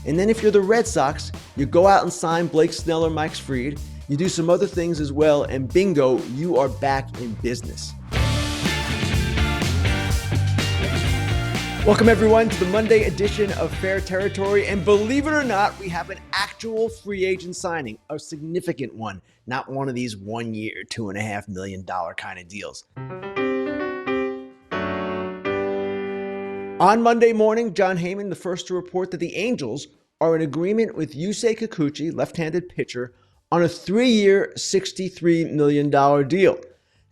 And then if you're the Red Sox, you go out and sign Blake Snell or Mike Fried. You do some other things as well, and bingo, you are back in business. Welcome everyone to the Monday edition of Fair Territory, and believe it or not, we have an actual free agent signing, a significant one, not one of these 1 year, $2.5 million kind of deals. On Monday morning, John Heyman, the first to report that the Angels are in agreement with Yusei Kikuchi, left-handed pitcher, on a 3-year, $63 million deal.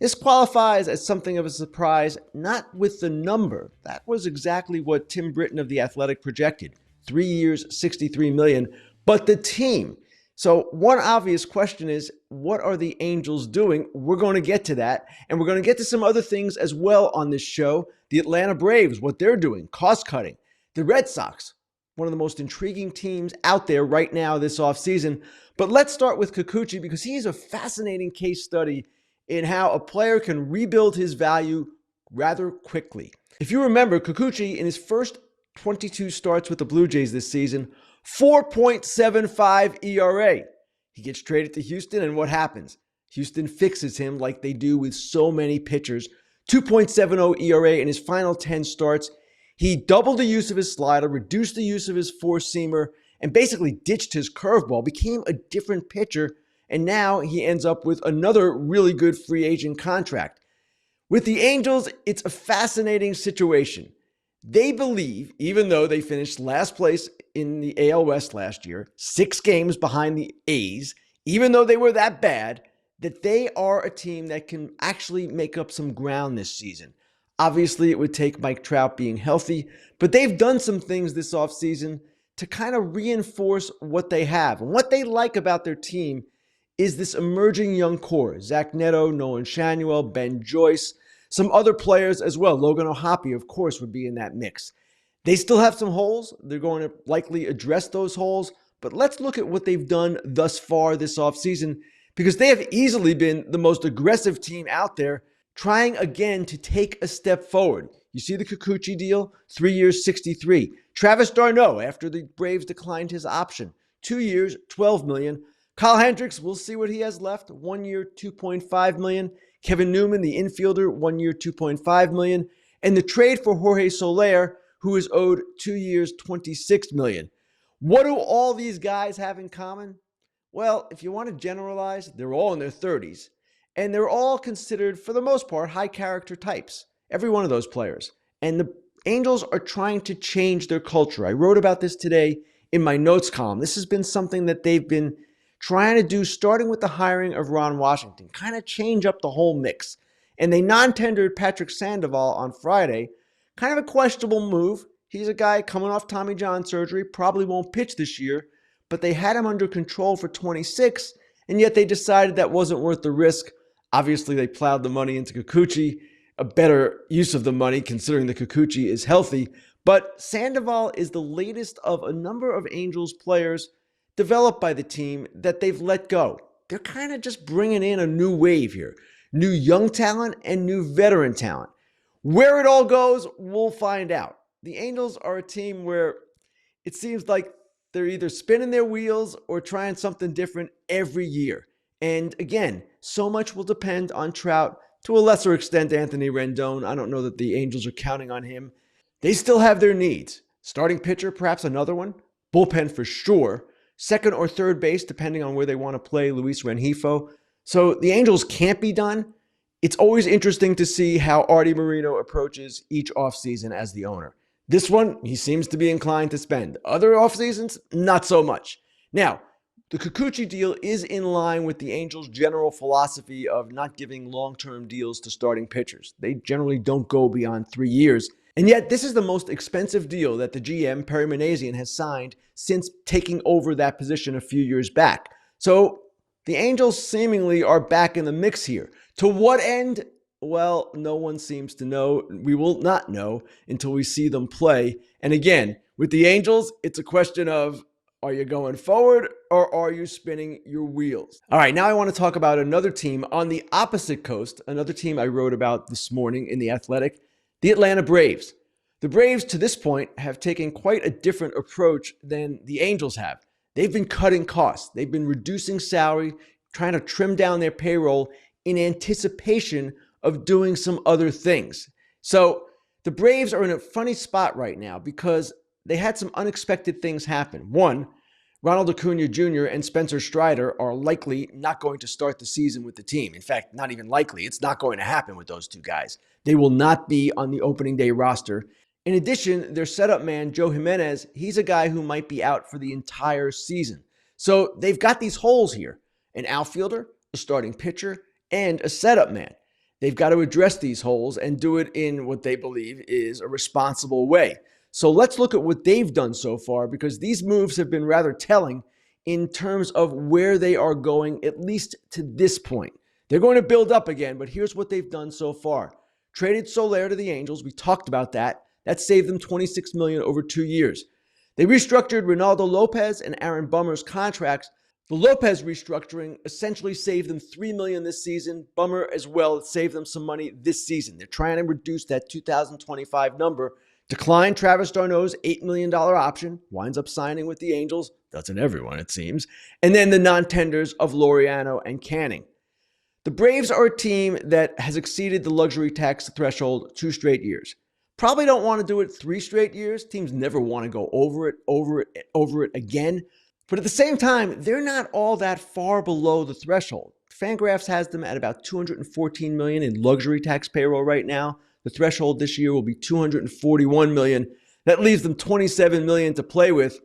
This qualifies as something of a surprise, not with the number. That was exactly what Tim Britton of The Athletic projected, 3 years, $63 million, but the team. So one obvious question is, what are the Angels doing? We're going to get to that, and we're going to get to some other things as well on this show. The Atlanta Braves, what they're doing, cost-cutting. The Red Sox, one of the most intriguing teams out there right now this offseason. But let's start with Kikuchi because he is a fascinating case study in how a player can rebuild his value rather quickly. If you remember, Kikuchi, in his first 22 starts with the Blue Jays this season, 4.75 ERA. He gets traded to Houston, and what happens? Houston fixes him like they do with so many pitchers. 2.70 ERA in his final 10 starts. He doubled the use of his slider, reduced the use of his four-seamer, and basically ditched his curveball, became a different pitcher. And now he ends up with another really good free agent contract. With the Angels, it's a fascinating situation. They believe, even though they finished last place in the AL West last year, 6 games behind the A's, even though they were that bad, that they are a team that can actually make up some ground this season. Obviously, it would take Mike Trout being healthy, but they've done some things this offseason to kind of reinforce what they have. And what they like about their team is this emerging young core. Zach Neto, Nolan Schanuel, Ben Joyce, some other players as well. Logan O'Hoppe, of course, would be in that mix. They still have some holes. They're going to likely address those holes. But let's look at what they've done thus far this offseason, because they have easily been the most aggressive team out there, trying again to take a step forward. You see the Kikuchi deal, 3 years, 63. Travis d'Arnaud, after the Braves declined his option, 2 years, $12 million. Kyle Hendricks, we'll see what he has left. 1 year, $2.5 million. Kevin Newman, the infielder, 1 year, $2.5 million. And the trade for Jorge Soler, who is owed 2 years, $26 million. What do all these guys have in common? Well, if you want to generalize, they're all in their 30s. And they're all considered, for the most part, high character types. Every one of those players. And the Angels are trying to change their culture. I wrote about this today in my notes column. This has been something that they've been trying to do, starting with the hiring of Ron Washington, kind of change up the whole mix. And they non-tendered Patrick Sandoval on Friday. Kind of a questionable move. He's a guy coming off Tommy John surgery, probably won't pitch this year, but they had him under control for 26, and yet they decided that wasn't worth the risk. Obviously, they plowed the money into Kikuchi, a better use of the money considering the Kikuchi is healthy. But Sandoval is the latest of a number of Angels players developed by the team that they've let go. They're kind of just bringing in a new wave here. New young talent and new veteran talent. Where it all goes, we'll find out. The Angels are a team where it seems like they're either spinning their wheels or trying something different every year. And again, so much will depend on Trout, to a lesser extent Anthony Rendon. I don't know that the Angels are counting on him. They still have their needs. Starting pitcher, perhaps another one. Bullpen for sure. Second or third base, depending on where they want to play Luis Rengifo. So the Angels can't be done. It's always interesting to see how Artie Moreno approaches each offseason as the owner. This one, he seems to be inclined to spend. Other offseasons, not so much. Now, the Kikuchi deal is in line with the Angels' general philosophy of not giving long-term deals to starting pitchers. They generally don't go beyond 3 years. And yet, this is the most expensive deal that the GM, Perry Minasian, has signed since taking over that position a few years back. So the Angels seemingly are back in the mix here. To what end? Well, no one seems to know. We will not know until we see them play. And again, with the Angels, it's a question of, are you going forward or are you spinning your wheels? All right, now I want to talk about another team on the opposite coast, another team I wrote about this morning in The Athletic, the Atlanta Braves. The Braves, to this point, have taken quite a different approach than the Angels have. They've been cutting costs. They've been reducing salary, trying to trim down their payroll in anticipation of doing some other things. So the Braves are in a funny spot right now because they had some unexpected things happen. One, Ronald Acuña Jr. and Spencer Strider are likely not going to start the season with the team. In fact, not even likely. It's not going to happen with those two guys. They will not be on the opening day roster. In addition, their setup man, Joe Jimenez, he's a guy who might be out for the entire season. So they've got these holes here: an outfielder, a starting pitcher, and a setup man. They've got to address these holes and do it in what they believe is a responsible way. So let's look at what they've done so far, because these moves have been rather telling in terms of where they are going, at least to this point. They're going to build up again, but here's what they've done so far. Traded Soler to the Angels. We talked about that. That saved them $26 million over 2 years. They restructured Ronaldo Lopez and Aaron Bummer's contracts. The Lopez restructuring essentially saved them $3 million this season. Bummer as well saved them some money this season. They're trying to reduce that 2025 number. Declined Travis d'Arnaud's $8 million option. Winds up signing with the Angels. Doesn't everyone, it seems. And then the non-tenders of Laureano and Canning. The Braves are a team that has exceeded the luxury tax threshold 2 straight years. Probably don't want to do it 3 straight years. Teams never want to go over it again. But at the same time, they're not all that far below the threshold. Fangraphs has them at about $214 million in luxury tax payroll right now. The threshold this year will be $241 million. That leaves them $27 million to play with.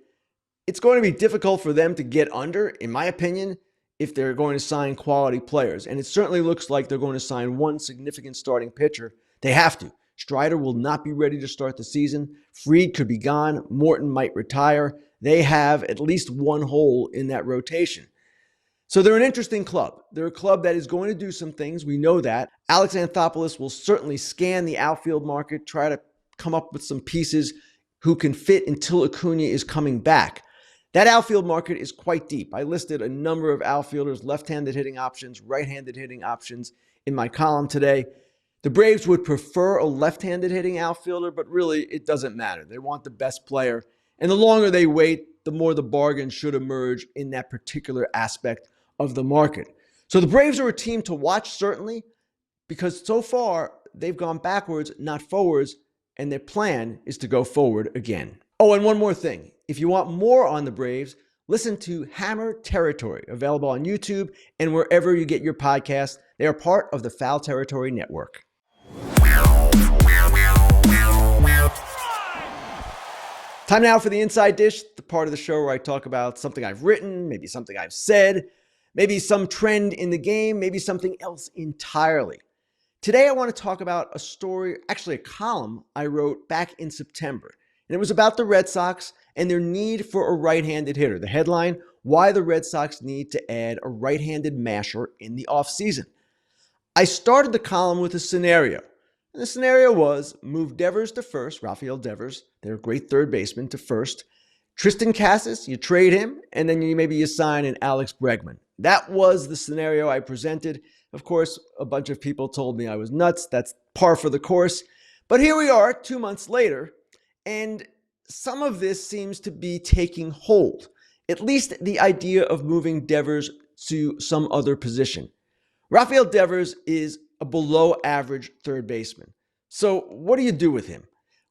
It's going to be difficult for them to get under, in my opinion, if they're going to sign quality players. And it certainly looks like they're going to sign one significant starting pitcher. They have to. Strider will not be ready to start the season. Fried could be gone. Morton might retire. They have at least one hole in that rotation. So they're an interesting club. They're a club that is going to do some things. We know that. Alex Anthopoulos will certainly scan the outfield market, try to come up with some pieces who can fit until Acuña is coming back. That outfield market is quite deep. I listed a number of outfielders, left-handed hitting options, right-handed hitting options in my column today. The Braves would prefer a left-handed hitting outfielder, but really it doesn't matter. They want the best player. And the longer they wait, the more the bargain should emerge in that particular aspect of the market. So the Braves are a team to watch, certainly, because so far they've gone backwards, not forwards, and their plan is to go forward again. Oh, and one more thing. If you want more on the Braves, listen to Hammer Territory, available on YouTube and wherever you get your podcasts. They are part of the Foul Territory Network. Time now for the Inside Dish, the part of the show where I talk about something I've written, maybe something I've said, maybe some trend in the game, maybe something else entirely. Today I want to talk about a story, actually a column I wrote back in September. And it was about the Red Sox and their need for a right-handed hitter. The headline, why the Red Sox need to add a right-handed masher in the offseason. I started the column with a scenario. And the scenario was move Devers to first, Rafael Devers, their great third baseman, to first. Tristan Casas, you trade him, and then maybe you sign an Alex Bregman. That was the scenario I presented. Of course, a bunch of people told me I was nuts. That's par for the course. But here we are 2 months later, and some of this seems to be taking hold. At least the idea of moving Devers to some other position. Rafael Devers is a below average third baseman. So what do you do with him?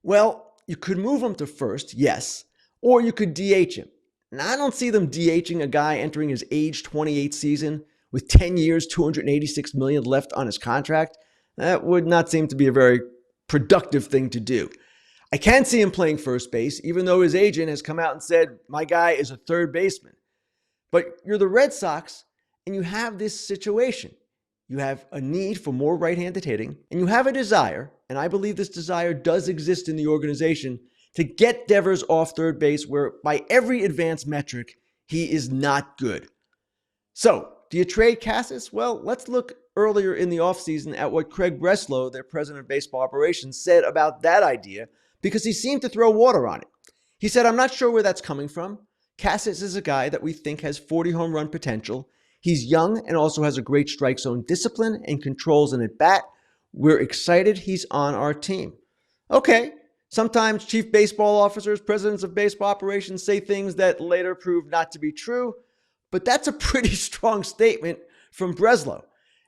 Well, you could move him to first, yes, or you could DH him. Now, I don't see them DHing a guy entering his age 28 season with 10 years, $286 million left on his contract. That would not seem to be a very productive thing to do. I can see him playing first base, even though his agent has come out and said, my guy is a third baseman. But you're the Red Sox, and you have this situation. You have a need for more right-handed hitting, and you have a desire, and I believe this desire does exist in the organization, to get Devers off third base where by every advanced metric, he is not good. So, do you trade Casas? Well, let's look earlier in the offseason at what Craig Breslow, their president of baseball operations, said about that idea, because he seemed to throw water on it. He said, I'm not sure where that's coming from. Casas is a guy that we think has 40 home run potential. He's young and also has a great strike zone discipline and controls an at-bat. We're excited he's on our team. Okay, Sometimes chief baseball officers, presidents of baseball operations say things that later prove not to be true, but that's a pretty strong statement from Breslow.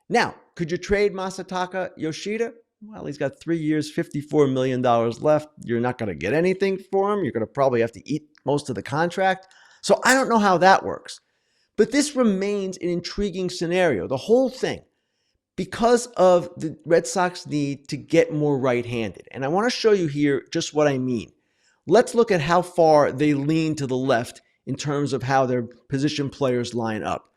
Now, could you trade Masataka Yoshida? Well, he's got 3 years, $54 million left. You're not going to get anything for him. You're going to probably have to eat most of the contract. So I don't know how that works. But this remains an intriguing scenario, the whole thing, because of the Red Sox need to get more right-handed. And I want to show you here just what I mean. Let's look at how far they lean to the left in terms of how their position players line up.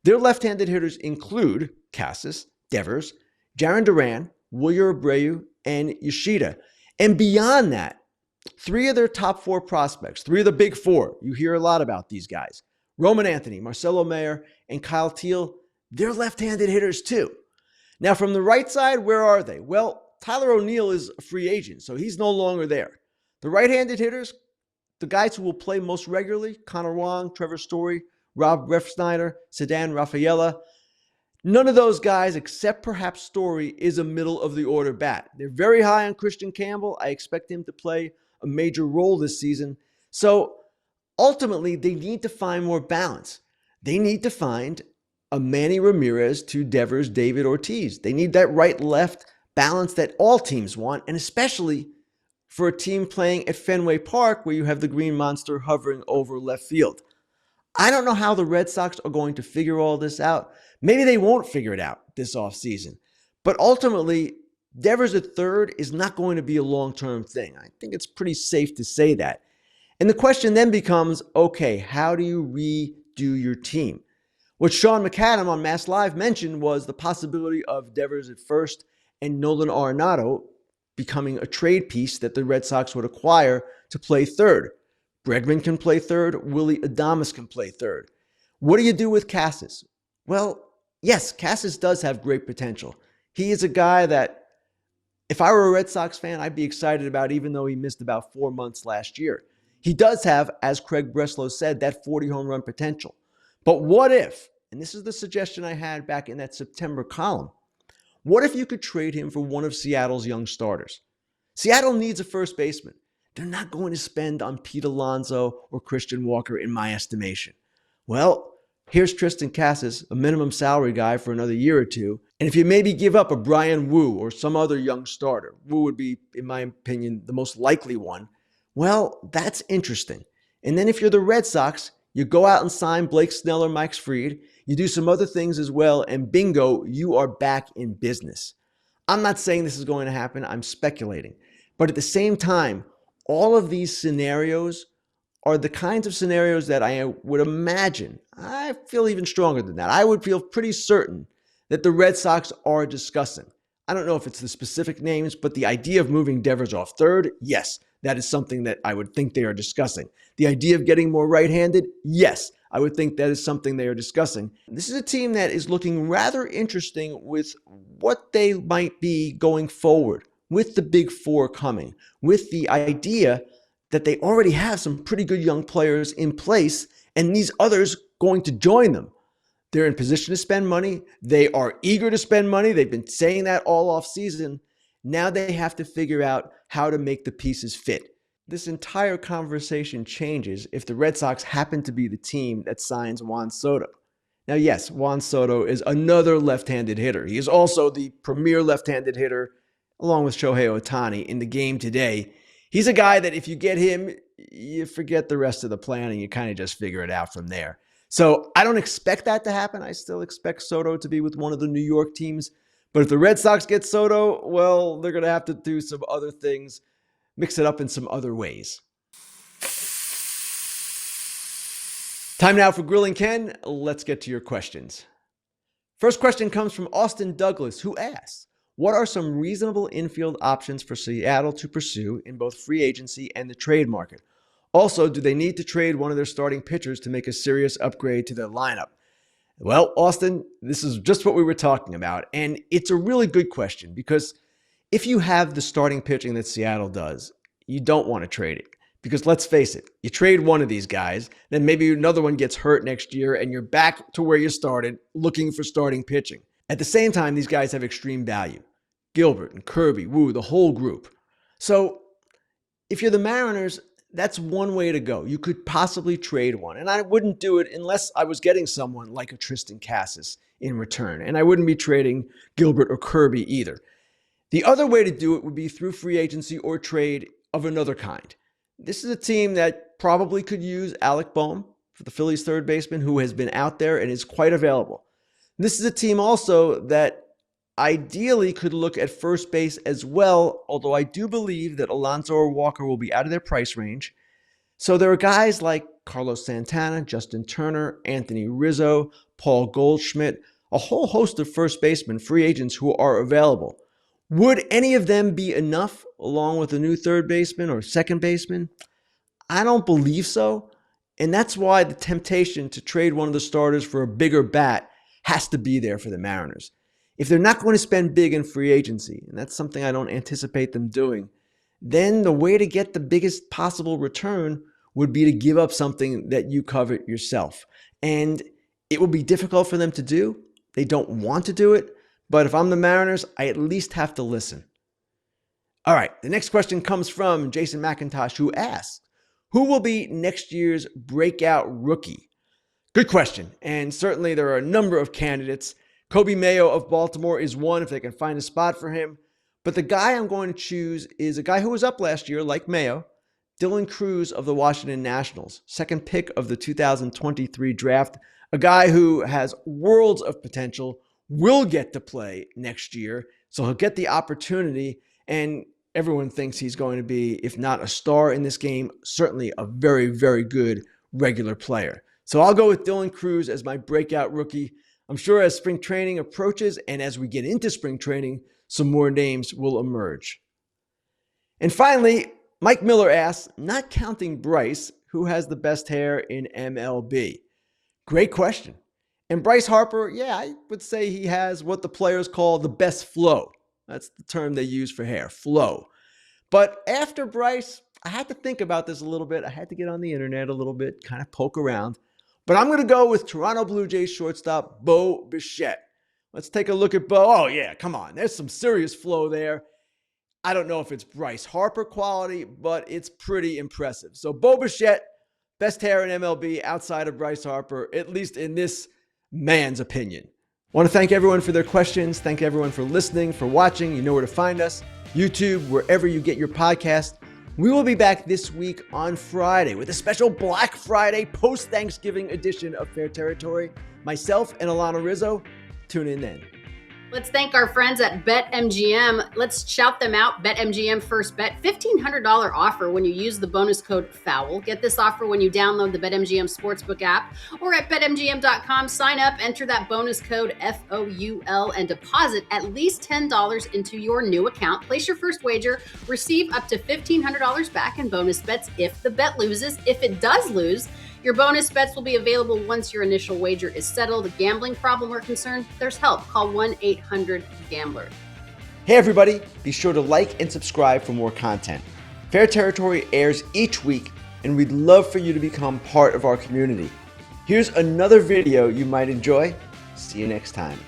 Their left-handed hitters include Casas, Devers, Jarren Duran, Wilyer Abreu, and Yoshida. And beyond that, 3 of their top 4 prospects, 3 of the big 4, you hear a lot about these guys, Roman Anthony, Marcelo Mayer, and Kyle Teel, they're left-handed hitters too. Now, from the right side, where are they? Well, Tyler O'Neill is a free agent, so he's no longer there. The right-handed hitters, the guys who will play most regularly, Connor Wong, Trevor Story, Rob Refsnyder, Ceddanne Rafaela, none of those guys, except perhaps Story, is a middle-of-the-order bat. They're very high on Christian Campbell. I expect him to play a major role this season. So ultimately, they need to find more balance. They need to find a Manny Ramirez to Devers, David Ortiz. They need that right-left balance that all teams want, and especially for a team playing at Fenway Park where you have the Green Monster hovering over left field. I don't know how the Red Sox are going to figure all this out. Maybe they won't figure it out this offseason. But ultimately, Devers at third is not going to be a long-term thing. I think it's pretty safe to say that. And the question then becomes, okay, how do you redo your team? What Sean McAdam on Mass Live mentioned was the possibility of Devers at first and Nolan Arenado becoming a trade piece that the Red Sox would acquire to play third. Bregman can play third. Willy Adames can play third. What do you do with Casas? Well, yes, Casas does have great potential. He is a guy that, if I were a Red Sox fan, I'd be excited about, even though he missed about 4 months last year. He does have, as Craig Breslow said, that 40 home run potential. But what if, and this is the suggestion I had back in that September column, what if you could trade him for one of Seattle's young starters? Seattle needs a first baseman. They're not going to spend on Pete Alonso or Christian Walker, in my estimation. Well, here's Tristan Casas, a minimum salary guy for another year or two. And if you maybe give up a Brian Wu or some other young starter, Wu would be, in my opinion, the most likely one. Well, that's interesting. And then if you're the Red Sox, you go out and sign Blake Snell or Mike Fried. You do some other things as well, and bingo, you are back in business. I'm not saying this is going to happen. I'm speculating. But at the same time, all of these scenarios are the kinds of scenarios that I would imagine, I feel even stronger than that, I would feel pretty certain that the Red Sox are discussing. I don't know if it's the specific names, but the idea of moving Devers off third, yes, that is something that I would think they are discussing. The idea of getting more right-handed, yes, I would think that is something they are discussing. This is a team that is looking rather interesting with what they might be going forward, with the big 4 coming, with the idea that they already have some pretty good young players in place and these others going to join them. They're in position to spend money. They are eager to spend money. They've been saying that all off season. Now they have to figure out how to make the pieces fit. This entire conversation changes if the Red Sox happen to be the team that signs Juan Soto. Now, yes, Juan Soto is another left-handed hitter. He is also the premier left-handed hitter, along with Shohei Ohtani, in the game today. He's a guy that if you get him, you forget the rest of the plan and you kind of just figure it out from there. So I don't expect that to happen. I still expect Soto to be with one of the New York teams. But if the Red Sox get Soto, well, they're going to have to do some other things, mix it up in some other ways. Time now for Grillin Ken. Let's get to your questions. First question comes from Austin Douglas, who asks, what are some reasonable infield options for Seattle to pursue in both free agency and the trade market? Also, do they need to trade one of their starting pitchers to make a serious upgrade to their lineup? Well, Austin, this is just what we were talking about, and it's a really good question because if you have the starting pitching that Seattle does, you don't want to trade it. Because let's face it, you trade one of these guys, then maybe another one gets hurt next year and you're back to where you started looking for starting pitching. At the same time, these guys have extreme value. Gilbert and Kirby, Wu, the whole group. So if you're the Mariners, that's one way to go. You could possibly trade one. And I wouldn't do it unless I was getting someone like a Tristan Casas in return. And I wouldn't be trading Gilbert or Kirby either. The other way to do it would be through free agency or trade of another kind. This is a team that probably could use Alec Bohm for the Phillies third baseman, who has been out there and is quite available. This is a team also that ideally could look at first base as well, although I do believe that Alonso or Walker will be out of their price range. So there are guys like Carlos Santana, Justin Turner, Anthony Rizzo, Paul Goldschmidt, a whole host of first basemen, free agents who are available. Would any of them be enough along with a new third baseman or second baseman? I don't believe so. And that's why the temptation to trade one of the starters for a bigger bat has to be there for the Mariners. If they're not going to spend big in free agency, and that's something I don't anticipate them doing, then the way to get the biggest possible return would be to give up something that you covet yourself. And it will be difficult for them to do. They don't want to do it. But if I'm the Mariners, I at least have to listen. All right, the next question comes from Jason McIntosh, who asks, who will be next year's breakout rookie? Good question. And certainly there are a number of candidates. Kobe Mayo of Baltimore is one if they can find a spot for him. But the guy I'm going to choose is a guy who was up last year, like Mayo, Dylan Cruz of the Washington Nationals, second pick of the 2023 draft, a guy who has worlds of potential, will get to play next year, so he'll get the opportunity, and everyone thinks he's going to be, if not a star in this game, certainly a very, very good regular player. So I'll go with Dylan Cruz as my breakout rookie. I'm sure as spring training approaches and as we get into spring training, some more names will emerge. And finally, Mike Miller asks, not counting Bryce, who has the best hair in MLB? Great question. And Bryce Harper, yeah, I would say he has what the players call the best flow. That's the term they use for hair, flow. But after Bryce, I had to think about this a little bit. I had to get on the internet a little bit, kind of poke around. But I'm going to go with Toronto Blue Jays shortstop Bo Bichette. Let's take a look at Bo. Oh, yeah, come on. There's some serious flow there. I don't know if it's Bryce Harper quality, but it's pretty impressive. So Bo Bichette, best hair in MLB outside of Bryce Harper, at least in this man's opinion. I want to thank everyone for their questions. Thank everyone for listening, for watching. You know where to find us. YouTube, wherever you get your podcast. We will be back this week on Friday with a special Black Friday post-Thanksgiving edition of Fair Territory. Myself and Alana Rizzo. Tune in then. Let's thank our friends at BetMGM. Let's shout them out. BetMGM first bet, $1,500 offer when you use the bonus code FOUL. Get this offer when you download the BetMGM Sportsbook app or at BetMGM.com. Sign up, enter that bonus code FOUL, and deposit at least $10 into your new account. Place your first wager, receive up to $1,500 back in bonus bets if the bet loses. If it does lose, your bonus bets will be available once your initial wager is settled. Gambling problem or concern? There's help. Call 1-800-GAMBLER. Hey everybody, be sure to like and subscribe for more content. Fair Territory airs each week, and we'd love for you to become part of our community. Here's another video you might enjoy. See you next time.